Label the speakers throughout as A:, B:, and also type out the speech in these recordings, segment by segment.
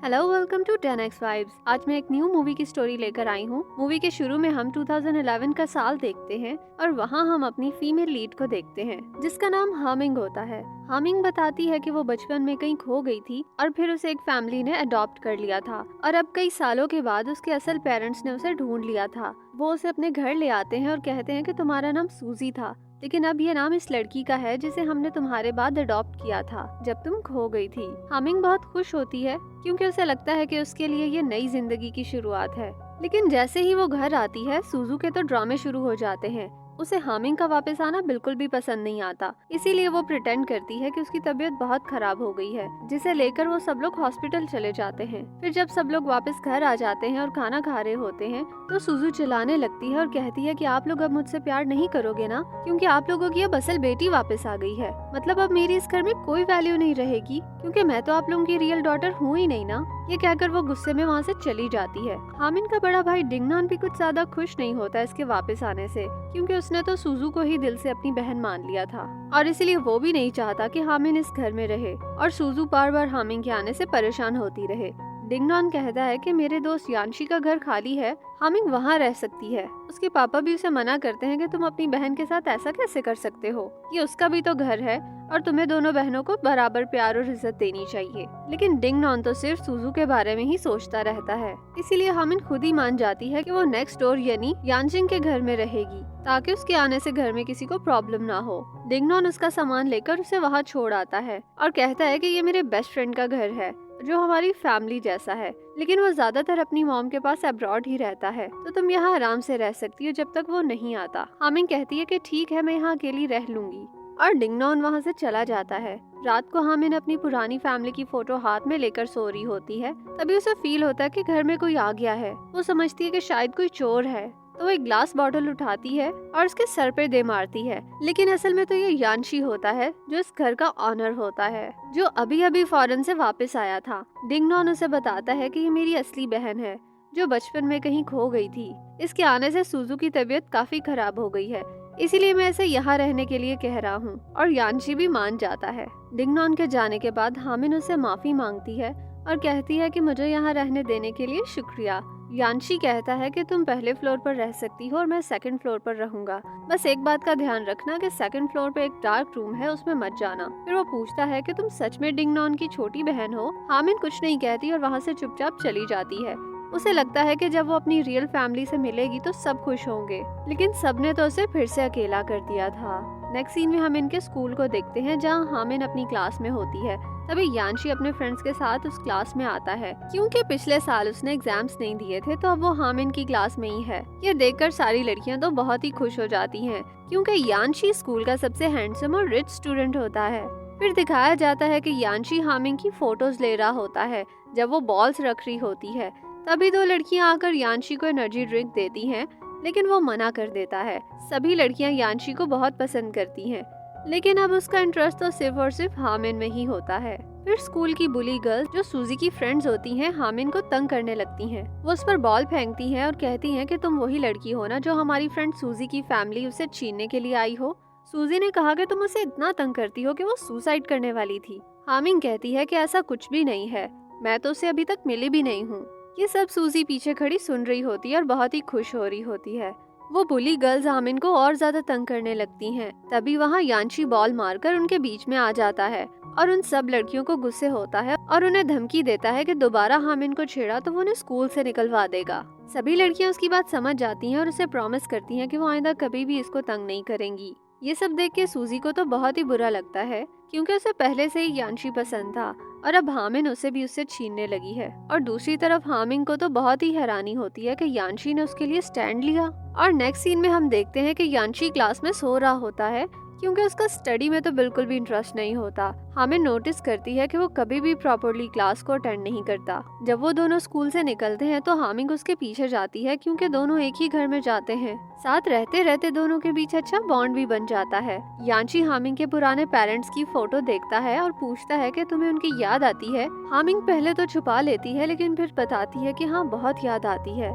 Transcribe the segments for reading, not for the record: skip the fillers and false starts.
A: Hello, welcome to 10x vibes. आज मैं एक न्यू मूवी की स्टोरी लेकर आई हूँ। मूवी के शुरू में हम 2011 का साल देखते हैं और वहाँ हम अपनी फीमेल लीड को देखते हैं जिसका नाम हामिंग होता है। हामिंग बताती है कि वो बचपन में कहीं खो गई थी और फिर उसे एक फैमिली ने अडॉप्ट कर लिया था और अब कई सालों के बाद उसके असल पेरेंट्स ने उसे ढूंढ लिया था। वो उसे अपने घर ले आते हैं और कहते हैं कि तुम्हारा नाम सूजी था, लेकिन अब ये नाम इस लड़की का है जिसे हमने तुम्हारे बाद अडॉप्ट किया था जब तुम खो गई थी। हामिंग बहुत खुश होती है क्योंकि उसे लगता है कि उसके लिए ये नई जिंदगी की शुरुआत है। लेकिन जैसे ही वो घर आती है सूजू के तो ड्रामे शुरू हो जाते हैं। उसे हामिंग का वापस आना बिल्कुल भी पसंद नहीं आता, इसीलिए वो प्रिटेंड करती है कि उसकी तबीयत बहुत खराब हो गई है, जिसे लेकर वो सब लोग हॉस्पिटल चले जाते हैं। फिर जब सब लोग वापस घर आ जाते हैं और खाना खा रहे होते हैं तो सूजू चिल्लाने लगती है और कहती है कि आप लोग अब मुझसे प्यार नहीं करोगे ना, क्योंकि आप लोगों की अब असल बेटी वापस आ गई है। मतलब अब मेरी इस घर में कोई वैल्यू नहीं रहेगी क्योंकि मैं तो आप लोगों की रियल डॉटर हूँ ही नहीं ना। ये कहकर वो गुस्से में वहाँ से चली जाती है। हामिन का बड़ा भाई डिंगनॉन भी कुछ ज्यादा खुश नहीं होता इसके वापस आने से, क्योंकि उसने तो सूजू को ही दिल से अपनी बहन मान लिया था और इसीलिए वो भी नहीं चाहता कि हामिन इस घर में रहे और सूजू बार बार हामिन के आने से परेशान होती रहे। डिंगनॉन कहता है कि मेरे दोस्त यानशी का घर खाली है, हामिंग वहाँ रह सकती है। उसके पापा भी उसे मना करते हैं कि तुम अपनी बहन के साथ ऐसा कैसे कर सकते हो, ये उसका भी तो घर है और तुम्हें दोनों बहनों को बराबर प्यार और इज्जत देनी चाहिए। लेकिन डिंगनॉन तो सिर्फ सूजू के बारे में ही सोचता रहता है, इसीलिए हामिन खुद ही मान जाती है कि वो नेक्स्ट डोर यानी यानशिंग के घर में रहेगी ताकि उसके आने से घर में किसी को प्रॉब्लम ना हो। डिंगनॉन उसका सामान लेकर उसे वहाँ छोड़ आता है और कहता है कि ये मेरे बेस्ट फ्रेंड का घर है जो हमारी फैमिली जैसा है, लेकिन वो ज्यादातर अपनी मॉम के पास अब्रॉड ही रहता है, तो तुम यहाँ आराम से रह सकती हो जब तक वो नहीं आता। हामिंग कहती है कि ठीक है, मैं यहाँ अकेली रह लूंगी और डिंगनॉन वहाँ से चला जाता है। रात को हामिन अपनी पुरानी फैमिली की फोटो हाथ में लेकर सो रही होती है, तभी उसे फील होता है कि घर में कोई आ गया है। वो समझती है कि शायद कोई चोर है, तो वो एक ग्लास बॉटल उठाती है और उसके सर पे दे मारती है, लेकिन असल में तो ये यानशी होता है जो इस घर का ऑनर होता है, जो अभी अभी फॉरेन से वापस आया था। डिंगनॉन उसे बताता है कि ये मेरी असली बहन है जो बचपन में कहीं खो गई थी। इसके आने से सूजू की तबीयत काफी खराब हो गई है, इसीलिए मैं इसे यहाँ रहने के लिए कह रहा हूँ और यानशी भी मान जाता है। डिंगनॉन के जाने के बाद हामिन उसे माफी मांगती है और कहती है कि मुझे यहाँ रहने देने के लिए शुक्रिया। यानशी कहता है कि तुम पहले फ्लोर पर रह सकती हो और मैं सेकंड फ्लोर पर रहूंगा, बस एक बात का ध्यान रखना कि सेकंड फ्लोर पे एक डार्क रूम है, उसमें मत जाना। फिर वो पूछता है कि तुम सच में डिंगनॉन की छोटी बहन हो। हामिन कुछ नहीं कहती और वहाँ से चुपचाप चली जाती है। उसे लगता है कि जब वो अपनी रियल फैमिली से मिलेगी तो सब खुश होंगे, लेकिन सबने तो उसे फिर से अकेला कर दिया था। नेक्स्ट सीन में हम इनके स्कूल को देखते हैं जहाँ हामिन अपनी क्लास में होती है। तभी यानशी अपने फ्रेंड्स के साथ उस क्लास में आता है, क्योंकि पिछले साल उसने एग्जाम्स नहीं दिए थे तो अब वो हामिन की क्लास में ही है। ये देखकर सारी लड़कियां तो बहुत ही खुश हो जाती हैं, क्योंकि यानशी स्कूल का सबसे हैंडसम और रिच स्टूडेंट होता है। फिर दिखाया जाता है कि यानशी हामिन की फोटोज ले रहा होता है जब वो बॉल्स रख रही होती है। तभी दो लड़कियां आकर यानशी को एनर्जी ड्रिंक देती हैं, लेकिन वो मना कर देता है। सभी लड़कियां यानशी को बहुत पसंद करती हैं, लेकिन अब उसका इंटरेस्ट तो सिर्फ और सिर्फ हामिन में ही होता है। फिर स्कूल की बुली गर्ल्स जो सूजी की फ्रेंड्स होती हैं हामिन को तंग करने लगती हैं। वो उस पर बॉल फेंकती हैं और कहती हैं कि तुम वही लड़की हो ना जो हमारी फ्रेंड सूजी की फैमिली उसे छीनने के लिए आई हो। सूजी ने कहा कि तुम उसे इतना तंग करती हो कि वो सुसाइड करने वाली थी। हामिन कहती है कि ऐसा कुछ भी नहीं है, मैं तो उसे अभी तक मिली भी नहीं हूँ। ये सब सूजी पीछे खड़ी सुन रही होती है और बहुत ही खुश हो रही होती है। वो बुली गर्ल्स हामिन को और ज्यादा तंग करने लगती हैं। तभी वहाँ यानशी बॉल मारकर उनके बीच में आ जाता है और उन सब लड़कियों को गुस्से होता है और उन्हें धमकी देता है कि दोबारा हामिन को छेड़ा तो वो उन्हें स्कूल से निकलवा देगा। सभी लड़कियां उसकी बात समझ जाती हैं और उसे प्रॉमिस करती हैं कि वो आइंदा कभी भी इसको तंग नहीं करेंगी। ये सब देख के सूजी को तो बहुत ही बुरा लगता है, क्योंकि उसे पहले से ही यानशी पसंद था और अब हामिन उसे भी उससे छीनने लगी है। और दूसरी तरफ हामिन को तो बहुत ही हैरानी होती है कि यानशी ने उसके लिए स्टैंड लिया। और नेक्स्ट सीन में हम देखते हैं कि यानशी क्लास में सो रहा होता है, क्योंकि उसका स्टडी में तो बिल्कुल भी इंटरेस्ट नहीं होता। हमें नोटिस करती है कि वो कभी भी प्रॉपरली क्लास को अटेंड नहीं करता। जब वो दोनों स्कूल से निकलते हैं तो हामिंग उसके पीछे जाती है, क्योंकि दोनों एक ही घर में जाते हैं। साथ रहते रहते दोनों के बीच अच्छा बॉन्ड भी बन जाता है। यानशी हामिंग के पुराने पेरेंट्स की फोटो देखता है और पूछता है कि तुम्हें उनकी याद आती है। हामिंग पहले तो छुपा लेती है, लेकिन फिर बताती है कि हाँ, बहुत याद आती है।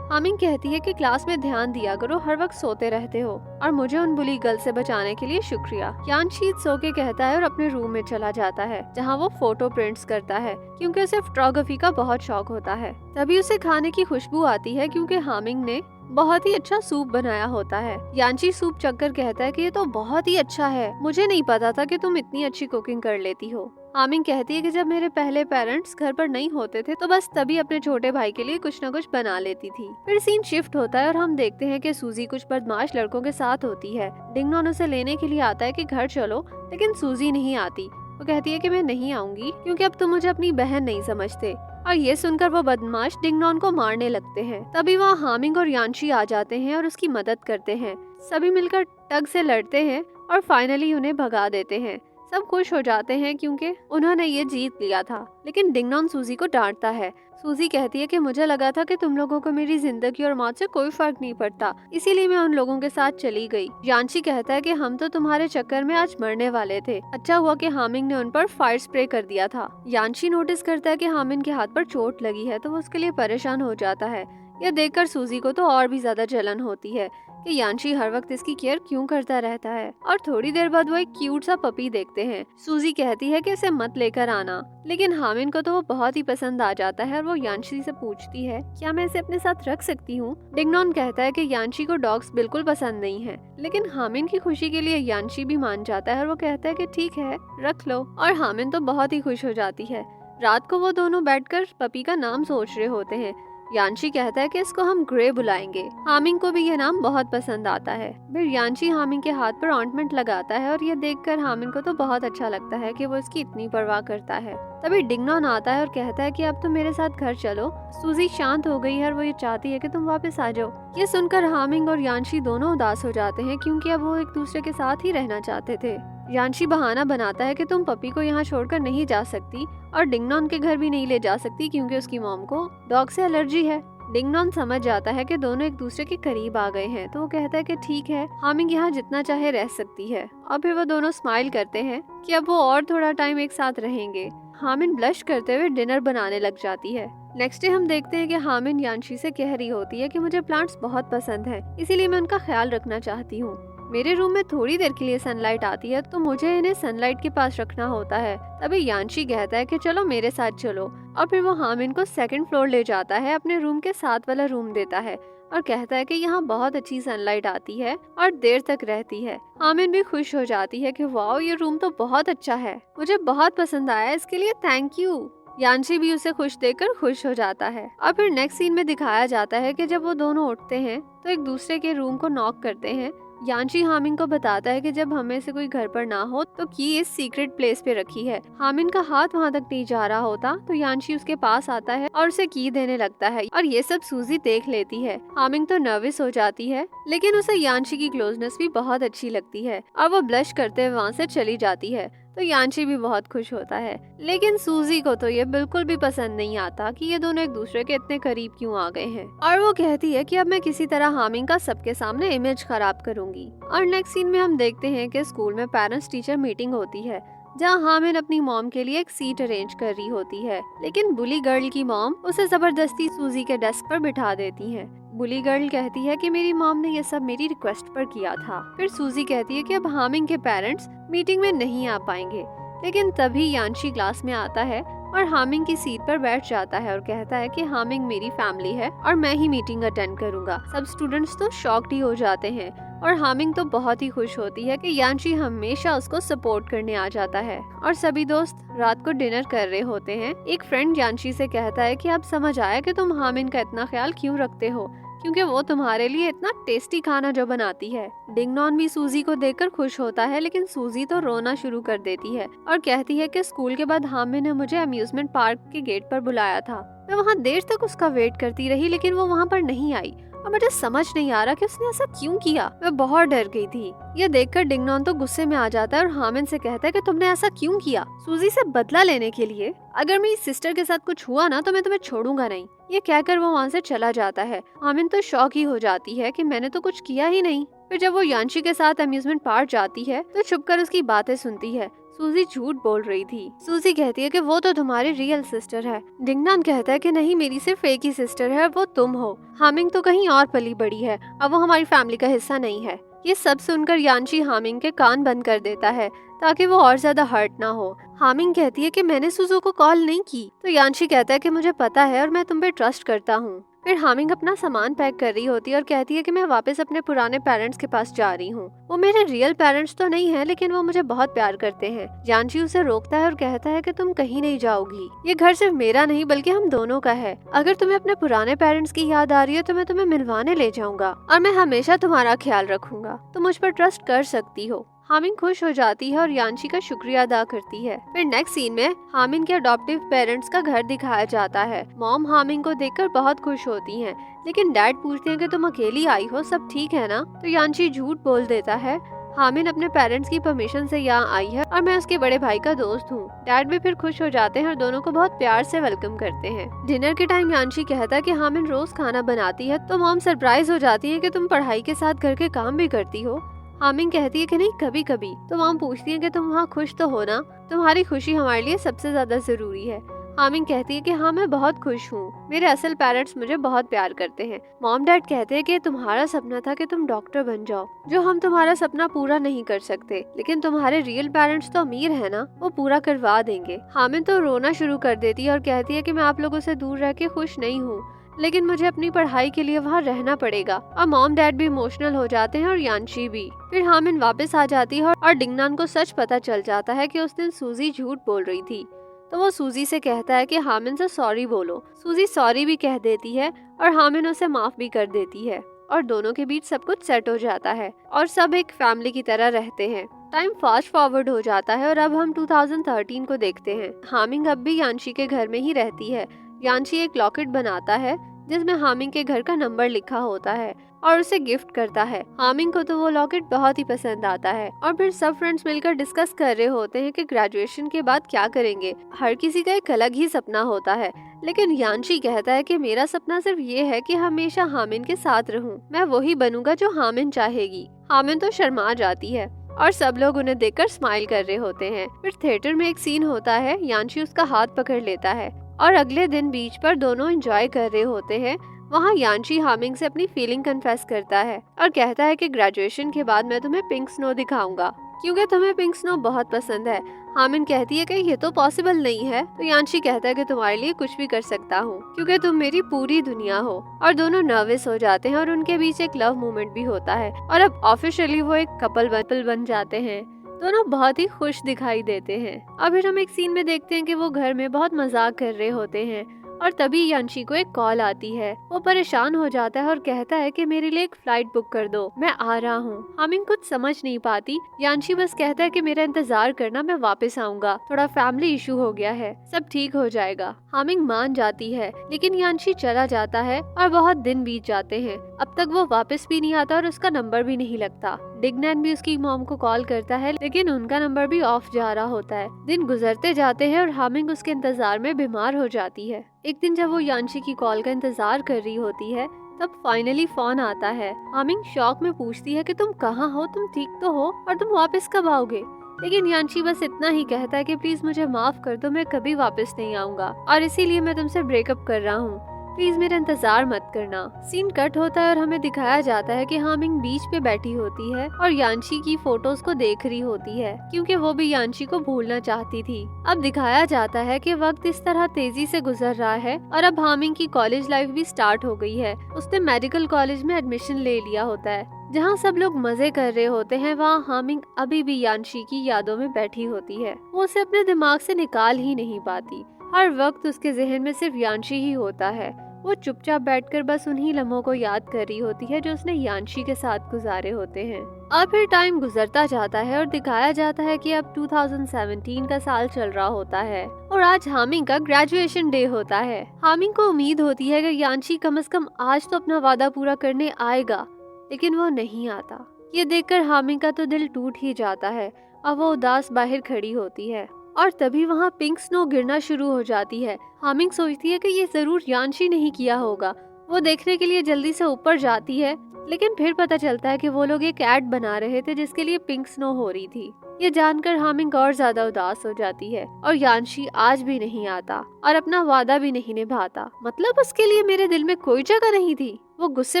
A: हामिंग कहती है कि क्लास में ध्यान दिया करो, हर वक्त सोते रहते हो और मुझे उन बुली गर्ल से बचाने के लिए शुक्रिया। यानशी सो के कहता है और अपने रूम में चला जाता है जहाँ वो फोटो प्रिंट्स करता है क्योंकि उसे फोटोग्राफी का बहुत शौक होता है। तभी उसे खाने की खुशबू आती है क्योंकि हामिंग ने बहुत ही अच्छा सूप बनाया होता है। यानशी सूप चखकर कहता है कि ये तो बहुत ही अच्छा है, मुझे नहीं पता था कि तुम इतनी अच्छी कुकिंग कर लेती हो। हामिंग कहती है कि जब मेरे पहले पेरेंट्स घर पर नहीं होते थे तो बस तभी अपने छोटे भाई के लिए कुछ न कुछ बना लेती थी। फिर सीन शिफ्ट होता है और हम देखते हैं कि सूजी कुछ बदमाश लड़कों के साथ होती है। डिंगनॉन उसे लेने के लिए आता है कि घर चलो, लेकिन सूजी नहीं आती। वो कहती है कि मैं नहीं आऊंगी क्योंकि अब तुम मुझे अपनी बहन नहीं समझते। और ये सुनकर वो बदमाश डिंगनॉन को मारने लगते हैं। तभी वहाँ हामिंग और यानशी आ जाते हैं और उसकी मदद करते हैं। सभी मिलकर टग से लड़ते हैं और फाइनली उन्हें भगा देते हैं। सब खुश हो जाते हैं क्योंकि उन्होंने ये जीत लिया था। लेकिन डिंगनॉन सूजी को डांटता है। सूजी कहती है कि मुझे लगा था कि तुम लोगों को मेरी जिंदगी और मौत से कोई फर्क नहीं पड़ता, इसीलिए मैं उन लोगों के साथ चली गई। यानशी कहता है कि हम तो तुम्हारे चक्कर में आज मरने वाले थे, अच्छा हुआ कि हामिंग ने उन पर फायर स्प्रे कर दिया था। यानशी नोटिस करता है कि हामिंग के हाथ पर चोट लगी है तो वो उसके लिए परेशान हो जाता है। यह देखकर सूजी को तो और भी ज्यादा जलन होती है कि यानशी हर वक्त इसकी केयर क्यों करता रहता है। और थोड़ी देर बाद वो एक क्यूट सा पपी देखते हैं। सूजी कहती है कि इसे मत लेकर आना, लेकिन हामिन को तो वो बहुत ही पसंद आ जाता है और वो यानशी से पूछती है क्या मैं इसे अपने साथ रख सकती हूँ। डिंगनॉन कहता है कि यानशी को डॉग्स बिल्कुल पसंद नहीं है, लेकिन हामिन की खुशी के लिए यानशी भी मान जाता है और वो कहता है कि ठीक है रख लो। और हामिन तो बहुत ही खुश हो जाती है। रात को वो दोनों बैठकर पपी का नाम सोच रहे होते हैं। यानशी कहता है कि इसको हम ग्रे बुलाएंगे। हामिंग को भी यह नाम बहुत पसंद आता है। फिर यानशी हामिंग के हाथ पर ऑइंटमेंट लगाता है और ये देखकर हामिंग को तो बहुत अच्छा लगता है कि वो इसकी इतनी परवाह करता है। तभी डिंगनॉन आता है और कहता है कि अब तुम मेरे साथ घर चलो। सूजी शांत हो गई है और वो ये चाहती है कि तुम वापस आ जाओ। ये सुनकर हामिंग और यानशी दोनों उदास हो जाते हैं क्योंकि अब वो एक दूसरे के साथ ही रहना चाहते थे। यानशी बहाना बनाता है कि तुम पपी को यहाँ छोड़कर नहीं जा सकती और डिंगनॉन के घर भी नहीं ले जा सकती क्योंकि उसकी मॉम को डॉग से एलर्जी है। डिंगनॉन समझ जाता है कि दोनों एक दूसरे के करीब आ गए हैं तो वो कहता है कि ठीक है, हामिंग यहाँ जितना चाहे रह सकती है। और फिर वो दोनों स्माइल करते हैं कि अब वो और थोड़ा टाइम एक साथ रहेंगे। हामिन ब्लश करते हुए डिनर बनाने लग जाती है। नेक्स्ट डे हम देखते हैं कि हामिन यानशी से कह रही होती है कि मुझे प्लांट्स बहुत पसंद है, इसीलिए मैं उनका ख्याल रखना चाहती हूँ। मेरे रूम में थोड़ी देर के लिए सनलाइट आती है तो मुझे इन्हें सनलाइट के पास रखना होता है। तभी यानशी कहता है कि चलो मेरे साथ चलो और फिर वो हामिन को सेकंड फ्लोर ले जाता है, अपने रूम के साथ वाला रूम देता है और कहता है कि यहाँ बहुत अच्छी सनलाइट आती है और देर तक रहती है। हामिन भी खुश हो जाती है कि वाओ ये रूम तो बहुत अच्छा है, मुझे बहुत पसंद आया, इसके लिए थैंक यू। यानशी भी उसे खुश देखकर खुश हो जाता है। और फिर नेक्स्ट सीन में दिखाया जाता है कि जब वो दोनों उठते हैं तो एक दूसरे के रूम को नॉक करते हैं। यानशी हामिन को बताता है कि जब हमें से कोई घर पर ना हो तो की इस सीक्रेट प्लेस पे रखी है। हामिन का हाथ वहाँ तक नहीं जा रहा होता तो यानशी उसके पास आता है और उसे की देने लगता है और ये सब सूजी देख लेती है। हामिन तो नर्वस हो जाती है, लेकिन उसे यानशी की क्लोजनेस भी बहुत अच्छी लगती है और वो ब्लश करते हुए वहाँ से चली जाती है। तो यानशी भी बहुत खुश होता है, लेकिन सूजी को तो ये बिल्कुल भी पसंद नहीं आता कि ये दोनों एक दूसरे के इतने करीब क्यों आ गए हैं और वो कहती है कि अब मैं किसी तरह हामिंग का सबके सामने इमेज खराब करूंगी। और नेक्स्ट सीन में हम देखते हैं कि स्कूल में पेरेंट्स टीचर मीटिंग होती है जहाँ हामिन अपनी मॉम के लिए एक सीट अरेंज कर रही होती है, लेकिन बुली गर्ल की मॉम उसे जबरदस्ती सूजी के डेस्क पर बिठा देती है। बुली गर्ल कहती है कि मेरी मॉम ने ये सब मेरी रिक्वेस्ट पर किया था। फिर सूजी कहती है कि अब हामिंग के पेरेंट्स मीटिंग में नहीं आ पाएंगे, लेकिन तभी यानशी क्लास में आता है और हामिंग की सीट पर बैठ जाता है और कहता है कि हामिंग मेरी फैमिली है और मैं ही मीटिंग अटेंड करूंगा। सब स्टूडेंट्स तो शॉक्ड ही हो जाते हैं और हामिंग तो बहुत ही खुश होती है कि यानशी हमेशा उसको सपोर्ट करने आ जाता है। और सभी दोस्त रात को डिनर कर रहे होते हैं। एक फ्रेंड यानशी से कहता है कि अब समझ आया कि तुम हामिंग का इतना ख्याल क्यों रखते हो, क्योंकि वो तुम्हारे लिए इतना टेस्टी खाना जो बनाती है। डिंगनॉन भी सूजी को देखकर खुश होता है, लेकिन सूजी तो रोना शुरू कर देती है और कहती है कि स्कूल के बाद हामिन ने मुझे अम्यूजमेंट पार्क के गेट पर बुलाया था। मैं वहाँ देर तक उसका वेट करती रही, लेकिन वो वहाँ पर नहीं आई और मुझे समझ नहीं आ रहा कि उसने ऐसा क्यों किया। मैं बहुत डर गई थी। यह देखकर डिंगनॉन तो गुस्से में आ जाता है और हामिन से कहता है कि तुमने ऐसा क्यों किया, सूजी से बदला लेने के लिए। अगर मेरी सिस्टर के साथ कुछ हुआ ना तो मैं तुम्हें छोड़ूंगा नहीं। ये कहकर वो वहाँ से चला जाता है। हामिन तो शॉक ही हो जाती है कि मैंने तो कुछ किया ही नहीं। फिर जब वो यानशी के साथ अम्यूजमेंट पार्क जाती है तो छुपकर उसकी बातें सुनती है। सूजी झूठ बोल रही थी। सूजी कहती है कि वो तो तुम्हारी रियल सिस्टर है। डिंगनान कहता है कि नहीं, मेरी सिर्फ एक ही सिस्टर है, वो तुम हो। हामिंग तो कहीं और पली बड़ी है, अब वो हमारी फैमिली का हिस्सा नहीं है। ये सब सुनकर यानशी हामिंग के कान बंद कर देता है ताकि वो और ज्यादा हर्ट ना हो। हामिंग कहती है कि मैंने सुजू को कॉल नहीं की, तो यानशी कहता है कि मुझे पता है और मैं तुम पे ट्रस्ट करता हूँ। फिर हामिंग अपना सामान पैक कर रही होती है और कहती है कि मैं वापस अपने पुराने पेरेंट्स के पास जा रही हूँ। वो मेरे रियल पेरेंट्स तो नहीं है, लेकिन वो मुझे बहुत प्यार करते हैं। यानशी उसे रोकता है और कहता है कि तुम कहीं नहीं जाओगी, ये घर सिर्फ मेरा नहीं बल्कि हम दोनों का है। अगर तुम्हें अपने पुराने पेरेंट्स की याद आ रही है तो मैं तुम्हें मिलवाने ले जाऊंगा और मैं हमेशा तुम्हारा ख्याल रखूंगा, तुम मुझ पर ट्रस्ट कर सकती हो। हामिंग खुश हो जाती है और यानशी का शुक्रिया अदा करती है। फिर नेक्स्ट सीन में हामिंग के अडॉप्टिव पेरेंट्स का घर दिखाया जाता है। मॉम हामिंग को देखकर बहुत खुश होती हैं, लेकिन डैड पूछते हैं कि तुम अकेली आई हो, सब ठीक है ना? तो यानशी झूठ बोल देता है, हामिन अपने पेरेंट्स की परमिशन से यहाँ आई है और मैं उसके बड़े भाई का दोस्त हूँ। डैड भी फिर खुश हो जाते हैं और दोनों को बहुत प्यार से वेलकम करते हैं। डिनर के टाइम यानशी कहता है कि हामिन रोज खाना बनाती है, तो मॉम सरप्राइज हो जाती है कि तुम पढ़ाई के साथ घर के काम भी करती हो। हामिंग कहती है कि नहीं, कभी कभी। तो मॉम पूछती है कि तुम वहाँ खुश तो हो ना, तुम्हारी खुशी हमारे लिए सबसे ज्यादा जरूरी है। हामिंग कहती है कि हाँ, मैं बहुत खुश हूँ, मेरे असल पेरेंट्स मुझे बहुत प्यार करते हैं। मॉम डैड कहते हैं कि तुम्हारा सपना था कि तुम डॉक्टर बन जाओ, जो हम तुम्हारा सपना पूरा नहीं कर सकते, लेकिन तुम्हारे रियल पेरेंट्स तो अमीर है ना, वो पूरा करवा देंगे। हामिंग तो रोना शुरू कर देती है और कहती है कि मैं आप लोगों से दूर रह के खुश नहीं हूँ, लेकिन मुझे अपनी पढ़ाई के लिए वहाँ रहना पड़ेगा। और मॉम डैड भी इमोशनल हो जाते हैं और यानशी भी। फिर हामिन वापस आ जाती है और डिंगनान को सच पता चल जाता है कि उस दिन सूजी झूठ बोल रही थी। तो वो सूजी से कहता है कि हामिन से सॉरी बोलो। सूजी सॉरी भी कह देती है और हामिन उसे माफ भी कर देती है और दोनों के बीच सब कुछ सेट हो जाता है और सब एक फैमिली की तरह रहते हैं। टाइम फास्ट फॉरवर्ड हो जाता है और अब हम 2013 को देखते हैं। हामिंग अब भी यानशी के घर में ही रहती है। यानशी एक लॉकेट बनाता है जिसमें हामिंग के घर का नंबर लिखा होता है और उसे गिफ्ट करता है। हामिंग को तो वो लॉकेट बहुत ही पसंद आता है और फिर सब फ्रेंड्स मिलकर डिस्कस कर रहे होते हैं कि ग्रेजुएशन के बाद क्या करेंगे। हर किसी का एक अलग ही सपना होता है, लेकिन यानशी कहता है कि मेरा सपना सिर्फ ये है कि हमेशा हामिन के साथ रहूं, मैं वही बनूंगा जो हामिन चाहेगी। हामिन तो शर्मा जाती है और सब लोग उन्हें देखकर स्माइल कर रहे होते हैं। फिर थिएटर में एक सीन होता है, यानशी उसका हाथ पकड़ लेता है और अगले दिन बीच पर दोनों एंजॉय कर रहे होते हैं। वहाँ यानशी हामिंग से अपनी फीलिंग कन्फेस करता है और कहता है कि ग्रेजुएशन के बाद मैं तुम्हें पिंक स्नो दिखाऊंगा क्योंकि तुम्हें पिंक स्नो बहुत पसंद है। हामिन कहती है कि ये तो पॉसिबल नहीं है, तो यानशी कहता है कि तुम्हारे लिए कुछ भी कर सकता हूँ क्योंकि तुम मेरी पूरी दुनिया हो। और दोनों नर्वस हो जाते हैं और उनके बीच एक लव मोमेंट भी होता है और अब ऑफिशियली वो एक कपल बन जाते हैं। दोनों बहुत ही खुश दिखाई देते हैं। अब फिर हम एक सीन में देखते हैं कि वो घर में बहुत मजाक कर रहे होते हैं और तभी यानशी को एक कॉल आती है। वो परेशान हो जाता है और कहता है कि मेरे लिए एक फ्लाइट बुक कर दो, मैं आ रहा हूँ। हामिंग कुछ समझ नहीं पाती। यानशी बस कहता है कि मेरा इंतजार करना, मैं वापस आऊंगा, थोड़ा फैमिली इशू हो गया है, सब ठीक हो जाएगा। हामिंग मान जाती है, लेकिन यानशी चला जाता है और बहुत दिन बीत जाते हैं। अब तक वो वापस भी नहीं आता और उसका नंबर भी नहीं लगता। डिंगनान भी उसकी मॉम को कॉल करता है, लेकिन उनका नंबर भी ऑफ जा रहा होता है। दिन गुजरते जाते हैं और हामिंग उसके इंतजार में बीमार हो जाती है। एक दिन जब वो यानशी की कॉल का इंतजार कर रही होती है, तब फाइनली फोन आता है। हामिंग शॉक में पूछती है कि तुम कहाँ हो, तुम ठीक तो हो और तुम वापस कब आओगे? लेकिन यानशी बस इतना ही कहता है कि प्लीज मुझे माफ कर दो, मैं कभी वापस नहीं आऊंगा और इसीलिए मैं तुमसे ब्रेकअप कर रहा हूँ, प्लीज मेरा इंतजार मत करना। सीन कट होता है और हमें दिखाया जाता है कि हामिंग बीच पे बैठी होती है और यानशी की फोटोज को देख रही होती है क्योंकि वो भी यानशी को भूलना चाहती थी। अब दिखाया जाता है कि वक्त इस तरह तेजी से गुजर रहा है और अब हामिंग की कॉलेज लाइफ भी स्टार्ट हो गई है। उसने मेडिकल कॉलेज में एडमिशन ले लिया होता है। जहाँ सब लोग मजे कर रहे होते हैं, वहाँ हामिंग अभी भी यानशी की यादों में बैठी होती है। वो उसे अपने दिमाग से निकाल ही नहीं पाती। हर वक्त उसके जहन में सिर्फ यानशी ही होता है। वो चुपचाप बैठकर बस उन्हीं लम्हों को याद कर रही होती है जो उसने यानशी के साथ गुजारे होते हैं। अब फिर टाइम गुजरता जाता है और दिखाया जाता है कि अब 2017 का साल चल रहा होता है और आज हामिंग का ग्रेजुएशन डे होता है। हामिंग को उम्मीद होती है कि यानशी कम से कम आज तो अपना वादा पूरा करने आएगा, लेकिन वो नहीं आता। ये देखकर हामिंग का तो दिल टूट ही जाता है। अब वो उदास बाहर खड़ी होती है और तभी वहाँ पिंक स्नो गिरना शुरू हो जाती है। हामिंग सोचती है कि ये जरूर यानशी नहीं किया होगा। वो देखने के लिए जल्दी से ऊपर जाती है, लेकिन फिर पता चलता है कि वो लोग एक ऐड बना रहे थे जिसके लिए पिंक स्नो हो रही थी। ये जानकर हामिंग और ज्यादा उदास हो जाती है और यानशी आज भी नहीं आता और अपना वादा भी नहीं निभाता। मतलब उसके लिए मेरे दिल में कोई जगह नहीं थी। वो गुस्से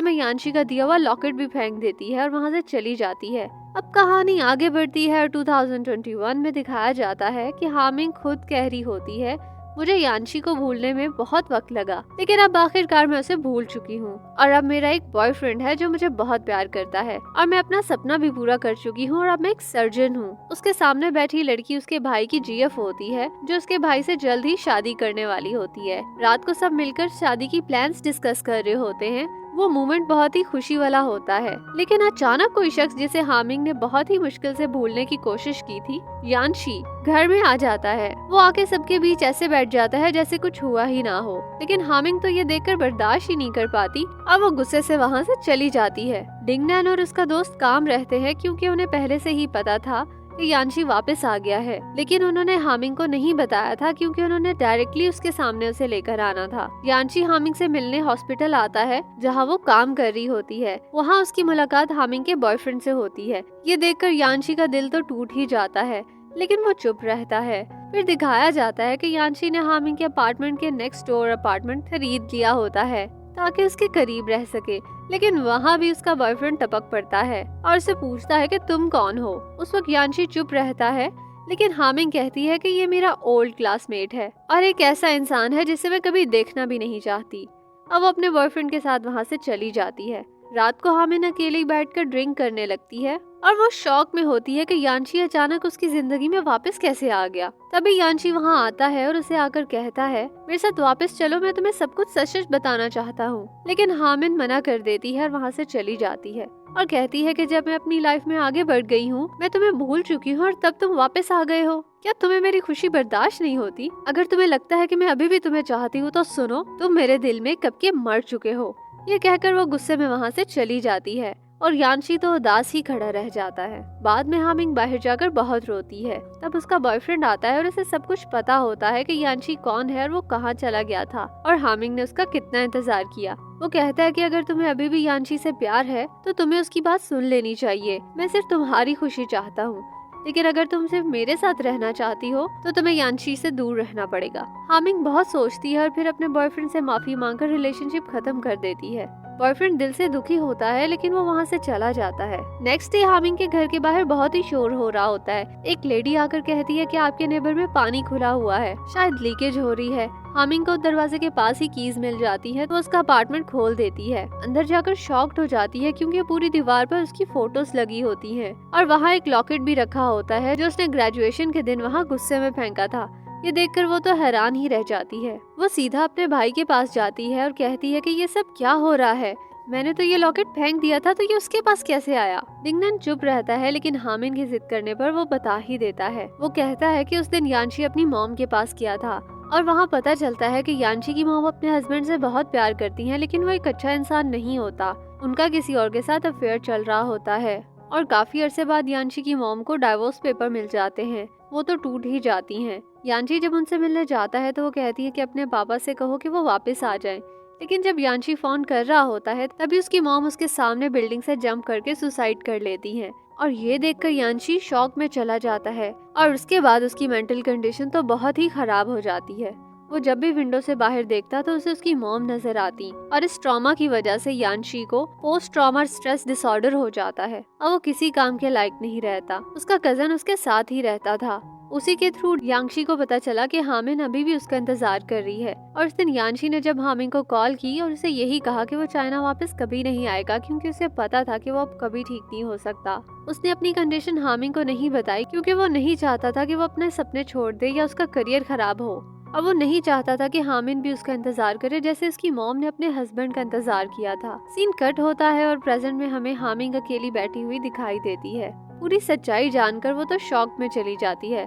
A: में यानशी का दिया हुआ लॉकेट भी फेंक देती है और वहाँ से चली जाती है। अब कहानी आगे बढ़ती है और 2021 में दिखाया जाता है कि हामिंग खुद कह रही होती है, मुझे यानशी को भूलने में बहुत वक्त लगा, लेकिन अब आखिरकार मैं उसे भूल चुकी हूँ और अब मेरा एक बॉयफ्रेंड है जो मुझे बहुत प्यार करता है और मैं अपना सपना भी पूरा कर चुकी हूँ और अब मैं एक सर्जन हूँ। उसके सामने बैठी लड़की उसके भाई की जीएफ होती है जो उसके भाई से जल्द ही शादी करने वाली होती है। रात को सब मिलकर शादी की प्लान्स डिस्कस कर रहे होते हैं। वो मोमेंट बहुत ही खुशी वाला होता है, लेकिन अचानक कोई शख्स जिसे हामिंग ने बहुत ही मुश्किल से भूलने की कोशिश की थी, यानशी, घर में आ जाता है। वो आके सबके बीच ऐसे बैठ जाता है जैसे कुछ हुआ ही ना हो, लेकिन हामिंग तो ये देखकर बर्दाश्त ही नहीं कर पाती और वो गुस्से से वहाँ से चली जाती है। डिंगनैन और उसका दोस्त काम रहते हैं क्योंकि उन्हें पहले से ही पता था कि यानशी वापस आ गया है, लेकिन उन्होंने हामिंग को नहीं बताया था क्योंकि उन्होंने डायरेक्टली उसके सामने उसे लेकर आना था। यानशी हामिंग से मिलने हॉस्पिटल आता है जहां वो काम कर रही होती है। वहां उसकी मुलाकात हामिंग के बॉयफ्रेंड से होती है। ये देखकर यानशी का दिल तो टूट ही जाता है, लेकिन वो चुप रहता है। फिर दिखाया जाता है कि यानशी ने हामिंग के अपार्टमेंट के नेक्स्ट डोर अपार्टमेंट खरीद लिया होता है ताकि उसके करीब रह सके, लेकिन वहाँ भी उसका बॉयफ्रेंड टपक पड़ता है और उसे पूछता है कि तुम कौन हो। उस वक्त यानशी चुप रहता है, लेकिन हामिंग कहती है कि ये मेरा ओल्ड क्लासमेट है और एक ऐसा इंसान है जिसे मैं कभी देखना भी नहीं चाहती। अब वो अपने बॉयफ्रेंड के साथ वहाँ से चली जाती है। रात को हामिंग अकेली बैठकर ड्रिंक करने लगती है और वो शॉक में होती है कि यानशी अचानक उसकी जिंदगी में वापस कैसे आ गया। तभी यानशी वहाँ आता है और उसे आकर कहता है, मेरे साथ वापस चलो, मैं तुम्हें सब कुछ सच सच बताना चाहता हूँ। लेकिन हामिंग मना कर देती है और वहाँ से चली जाती है और कहती है कि जब मैं अपनी लाइफ में आगे बढ़ गई हूँ, मैं तुम्हें भूल चुकी हूँ और तब तुम वापस आ गए हो। क्या तुम्हें मेरी खुशी बर्दाश्त नहीं होती? अगर तुम्हें लगता है कि मैं अभी भी तुम्हें चाहती हूँ तो सुनो, तुम मेरे दिल में कब के मर चुके हो। ये कहकर वो गुस्से में वहाँ से चली जाती है और यानशी तो उदास ही खड़ा रह जाता है। बाद में हामिंग बाहर जाकर बहुत रोती है। तब उसका बॉयफ्रेंड आता है और उसे सब कुछ पता होता है कि यानशी कौन है और वो कहाँ चला गया था और हामिंग ने उसका कितना इंतजार किया। वो कहता है कि अगर तुम्हें अभी भी यानशी से प्यार है तो तुम्हें उसकी बात सुन लेनी चाहिए। मैं सिर्फ तुम्हारी खुशी चाहता हूँ, लेकिन अगर तुम सिर्फ मेरे साथ रहना चाहती हो तो तुम्हें यानशी से दूर रहना पड़ेगा। हामिंग बहुत सोचती है और फिर अपने बॉयफ्रेंड से माफी मांगकर रिलेशनशिप खत्म कर देती है। बॉयफ्रेंड दिल से दुखी होता है, लेकिन वो वहाँ से चला जाता है। नेक्स्ट डे हामिंग के घर के बाहर बहुत ही शोर हो रहा होता है। एक लेडी आकर कहती है कि आपके नेबर में पानी खुला हुआ है, शायद लीकेज हो रही है। हामिंग को दरवाजे के पास ही कीज मिल जाती है तो उसका अपार्टमेंट खोल देती है। अंदर जाकर शॉक्ड हो जाती है क्योंकि पूरी दीवार पर उसकी फोटोज लगी होती हैं और वहाँ एक लॉकेट भी रखा होता है जो उसने ग्रेजुएशन के दिन वहाँ गुस्से में फेंका था। ये देखकर वो तो हैरान ही रह जाती है। वो सीधा अपने भाई के पास जाती है और कहती है कि ये सब क्या हो रहा है, मैंने तो ये लॉकेट फेंक दिया था तो ये उसके पास कैसे आया। डिंगनैन चुप रहता है, लेकिन हामिंग की जिद करने पर वो बता ही देता है। वो कहता है कि उस दिन यानशी अपनी मॉम के पास गया था और वहाँ पता चलता है कि यानशी की मॉम अपने हस्बैंड से बहुत प्यार करती हैं, लेकिन वो एक अच्छा इंसान नहीं होता। उनका किसी और के साथ अफेयर चल रहा होता है और काफी अरसे बाद यानशी की मॉम को डाइवोर्स पेपर मिल जाते हैं। वो तो टूट ही जाती हैं। यानशी जब उनसे मिलने जाता है तो वो कहती है कि अपने पापा से कहो कि वो वापस आ जाएं। लेकिन जब यानशी फोन कर रहा होता है तभी उसकी मॉम उसके सामने बिल्डिंग से जंप करके सुसाइड कर लेती हैं और ये देखकर यानशी शॉक में चला जाता है और उसके बाद उसकी मेंटल कंडीशन तो बहुत ही खराब हो जाती है। वो जब भी विंडो से बाहर देखता तो उसे उसकी मॉम नजर आती और इस ट्रॉमा की वजह से यानशी को पोस्ट ट्रॉमा स्ट्रेस डिसऑर्डर हो जाता है और वो किसी काम के लायक नहीं रहता। उसका कजन उसके साथ ही रहता था। उसी के थ्रू यानशी को पता चला कि हामिंग अभी भी उसका इंतजार कर रही है और उस दिन यानशी ने जब हामिंग को कॉल की और उसे यही कहा कि वो चाइना वापस कभी नहीं आएगा क्योंकि उसे पता था कि वो अब कभी ठीक नहीं हो सकता। उसने अपनी कंडीशन हामिंग को नहीं बताई क्योंकि वो नहीं चाहता था कि वो अपने सपने छोड़ दे या उसका करियर खराब हो और वो नहीं चाहता था कि हामिंग भी उसका इंतजार करे जैसे उसकी मॉम ने अपने हस्बैंड का इंतजार किया था। सीन कट होता है और प्रेजेंट में हमें हामिंग अकेली बैठी हुई दिखाई देती है। पूरी सच्चाई जानकर वो तो शॉक में चली जाती है।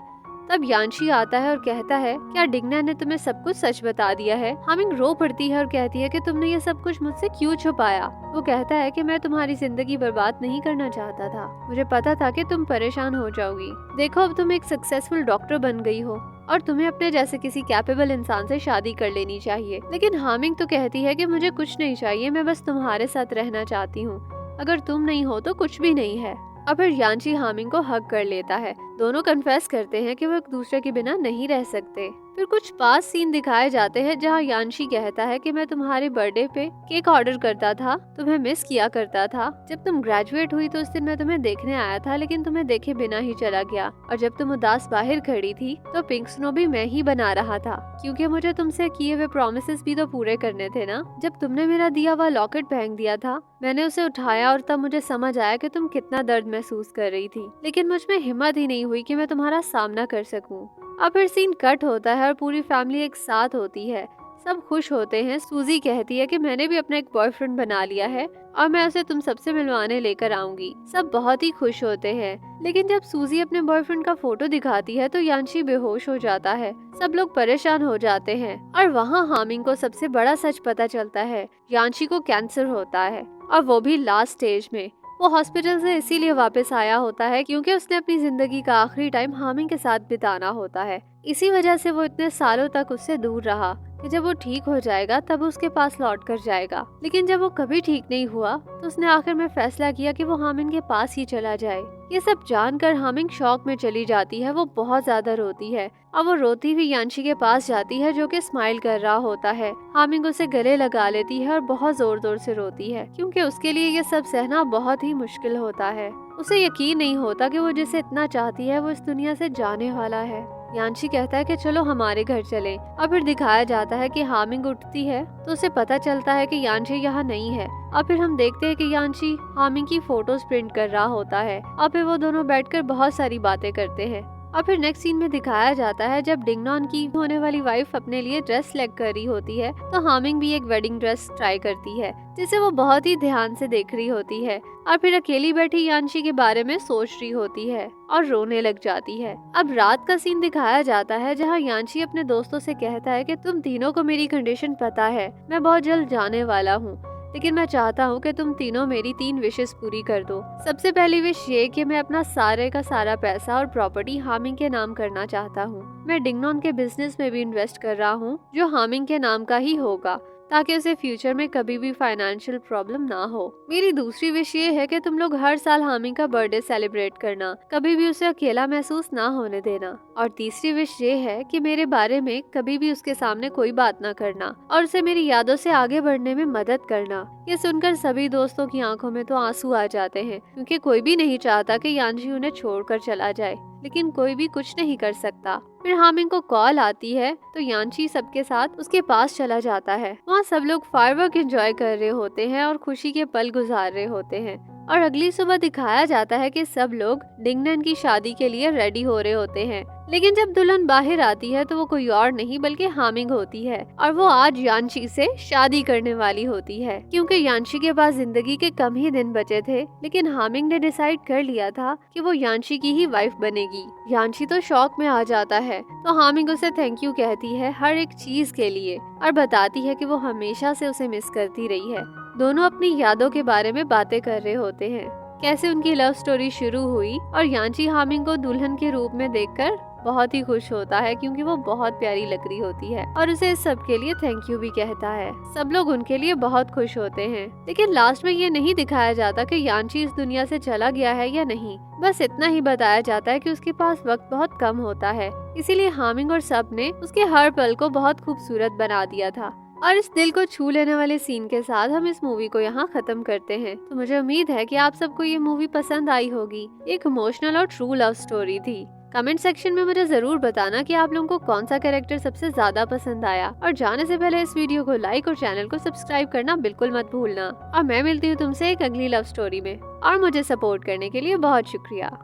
A: तब यानशी आता है और कहता है, क्या डिंगनैन ने तुम्हें सब कुछ सच बता दिया है? हामिंग रो पड़ती है और कहती है कि तुमने ये सब कुछ मुझसे क्यों छुपाया? वो कहता है कि मैं तुम्हारी जिंदगी बर्बाद नहीं करना चाहता था, मुझे पता था कि तुम परेशान हो जाओगी। देखो अब तुम एक सक्सेसफुल डॉक्टर बन गई हो और तुम्हें अपने जैसे किसी कैपेबल इंसान से शादी कर लेनी चाहिए। लेकिन हामिंग तो कहती है कि मुझे कुछ नहीं चाहिए, मैं बस तुम्हारे साथ रहना चाहती हूँ, अगर तुम नहीं हो तो कुछ भी नहीं है। और फिर यानशी हामिंग को हग कर लेता है। दोनों कन्फेस करते हैं कि वो एक दूसरे के बिना नहीं रह सकते। फिर कुछ पास सीन दिखाए जाते हैं जहाँ यान्शी कहता है कि मैं तुम्हारे बर्थडे पे केक ऑर्डर करता था, तुम्हें मिस किया करता था। जब तुम ग्रेजुएट हुई तो उस दिन मैं तुम्हें देखने आया था, लेकिन तुम्हें देखे बिना ही चला गया। और जब तुम उदास बाहर खड़ी थी तो पिंक स्नो भी मैं ही बना रहा था, क्योंकि मुझे तुमसे किए हुए प्रॉमिसेस भी तो पूरे करने थे ना। जब तुमने मेरा दिया हुआ लॉकेट फेंक दिया था, मैंने उसे उठाया और तब मुझे समझ आया कि तुम कितना दर्द महसूस कर रही थी, लेकिन मुझ में हिम्मत ही नहीं हुई कि मैं तुम्हारा सामना कर सकूं। अब फिर सीन कट होता है और पूरी फैमिली एक साथ होती है। सब खुश होते हैं। सूजी कहती है कि मैंने भी अपना एक बॉयफ्रेंड बना लिया है और मैं उसे तुम सबसे मिलवाने लेकर आऊंगी। सब बहुत ही खुश होते हैं, लेकिन जब सूजी अपने बॉयफ्रेंड का फोटो दिखाती है तो यान्शी बेहोश हो जाता है। सब लोग परेशान हो जाते हैं और वहाँ हामिंग को सबसे बड़ा सच पता चलता है। यान्शी को कैंसर होता है और वो भी लास्ट स्टेज में। वो हॉस्पिटल से इसीलिए वापस आया होता है क्योंकि उसने अपनी जिंदगी का आखिरी टाइम हामिंग के साथ बिताना होता है। इसी वजह से वो इतने सालों तक उससे दूर रहा कि जब वो ठीक हो जाएगा तब उसके पास लौट कर जाएगा। लेकिन जब वो कभी ठीक नहीं हुआ तो उसने आखिर में फैसला किया कि वो हामिंग के पास ही चला जाए। ये सब जानकर हामिंग शॉक में चली जाती है। वो बहुत ज्यादा रोती है और वो रोती हुई यान्शी के पास जाती है जो कि स्माइल कर रहा होता है। हामिंग उसे गले लगा लेती है और बहुत जोर जोर से रोती है क्योंकि उसके लिए ये सब सहना बहुत ही मुश्किल होता है। उसे यकीन नहीं होता कि वो जिसे इतना चाहती है वो इस दुनिया से जाने वाला है। यान्शी कहता है कि चलो हमारे घर चलें और फिर दिखाया जाता है कि हामिंग उठती है तो उसे पता चलता है कि यान्शी यहाँ नहीं है। और फिर हम देखते हैं कि यान्शी हामिंग की फोटोज प्रिंट कर रहा होता है और फिर वो दोनों बैठकर बहुत सारी बातें करते हैं। और फिर नेक्स्ट सीन में दिखाया जाता है जब डिंगनॉन की होने वाली वाइफ अपने लिए ड्रेस सेलेक्ट कर रही होती है तो हामिंग भी एक वेडिंग ड्रेस ट्राई करती है जिसे वो बहुत ही ध्यान से देख रही होती है और फिर अकेली बैठी यान्शी के बारे में सोच रही होती है और रोने लग जाती है। अब रात का सीन दिखाया जाता है जहाँ यान्शी अपने दोस्तों से कहता है कि तुम तीनों को मेरी कंडीशन पता है, मैं बहुत जल्द जाने वाला हूँ, लेकिन मैं चाहता हूँ कि तुम तीनों मेरी 3 विशेस पूरी कर दो। सबसे पहली विश ये कि मैं अपना सारे का सारा पैसा और प्रॉपर्टी हामिंग के नाम करना चाहता हूँ। मैं डिंगनॉन के बिजनेस में भी इन्वेस्ट कर रहा हूँ जो हामिंग के नाम का ही होगा ताकि उसे फ्यूचर में कभी भी फाइनेंशियल प्रॉब्लम ना हो। मेरी दूसरी विश ये है कि तुम लोग हर साल हामिंग का बर्थडे सेलिब्रेट करना, कभी भी उसे अकेला महसूस ना होने देना। और तीसरी विश ये है कि मेरे बारे में कभी भी उसके सामने कोई बात ना करना और उसे मेरी यादों से आगे बढ़ने में मदद करना। ये सुनकर सभी दोस्तों की आंखों में तो आंसू आ जाते हैं क्योंकि कोई भी नहीं चाहता कि यान्शी उन्हें छोड़कर चला जाए, लेकिन कोई भी कुछ नहीं कर सकता। फिर हामिंग को कॉल आती है तो यान्शी सबके साथ उसके पास चला जाता है। वहाँ सब लोग फायरवर्क एंजॉय कर रहे होते हैं और खुशी के पल गुजार रहे होते हैं। और अगली सुबह दिखाया जाता है कि सब लोग डिंगनन की शादी के लिए रेडी हो रहे होते हैं, लेकिन जब दुल्हन बाहर आती है तो वो कोई और नहीं बल्कि हामिंग होती है और वो आज यान्शी से शादी करने वाली होती है क्योंकि यान्शी के पास जिंदगी के कम ही दिन बचे थे। लेकिन हामिंग ने डिसाइड कर लिया था कि वो यान्शी की ही वाइफ बनेगी। यान्शी तो शॉक में आ जाता है तो हामिंग उसे थैंक यू कहती है हर एक चीज के लिए और बताती है कि वो हमेशा से उसे मिस करती रही है। दोनों अपनी यादों के बारे में बातें कर रहे होते हैं, कैसे उनकी लव स्टोरी शुरू हुई। और यान्शी हामिंग को दुल्हन के रूप में देखकर बहुत ही खुश होता है क्योंकि वो बहुत प्यारी लग रही होती है और उसे इस सब के लिए थैंक यू भी कहता है। सब लोग उनके लिए बहुत खुश होते हैं, लेकिन लास्ट में ये नहीं दिखाया जाता कि यान्शी इस दुनिया से चला गया है या नहीं। बस इतना ही बताया जाता है कि उसके पास वक्त बहुत कम होता है, इसीलिए हामिंग और सब ने उसके हर पल को बहुत खूबसूरत बना दिया था। और इस दिल को छू लेने वाले सीन के साथ हम इस मूवी को यहाँ खत्म करते हैं। तो मुझे उम्मीद है कि आप सबको ये मूवी पसंद आई होगी। एक इमोशनल और ट्रू लव स्टोरी थी। कमेंट सेक्शन में मुझे जरूर बताना कि आप लोगों को कौन सा कैरेक्टर सबसे ज्यादा पसंद आया। और जाने से पहले इस वीडियो को लाइक और चैनल को सब्सक्राइब करना बिल्कुल मत भूलना। और मैं मिलती हूँ तुमसे एक अगली लव स्टोरी में। और मुझे सपोर्ट करने के लिए बहुत शुक्रिया।